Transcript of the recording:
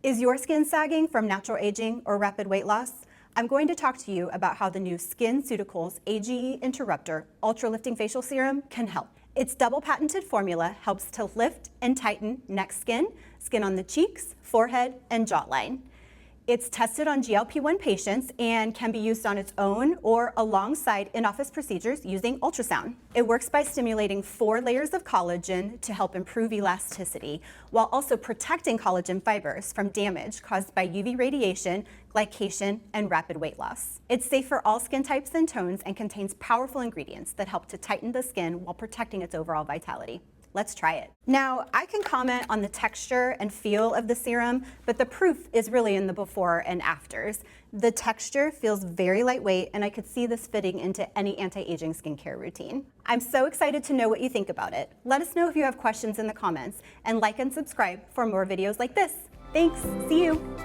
Is your skin sagging from natural aging or rapid weight loss? I'm going to talk to you about how the new SkinCeuticals A.G.E Interrupter Ultra Lifting Facial Serum can help. Its double patented formula helps to lift and tighten neck skin, skin on the cheeks, forehead, and jawline. It's tested on GLP-1 patients and can be used on its own or alongside in-office procedures using ultrasound. It works by stimulating 4 layers of collagen to help improve elasticity, while also protecting collagen fibers from damage caused by UV radiation, glycation, and rapid weight loss. It's safe for all skin types and tones and contains powerful ingredients that help to tighten the skin while protecting its overall vitality. Let's try it. Now, I can comment on the texture and feel of the serum, but the proof is really in the before and afters. The texture feels very lightweight, and I could see this fitting into any anti-aging skincare routine. I'm so excited to know what you think about it. Let us know if you have questions in the comments, and like and subscribe for more videos like this. Thanks, see you.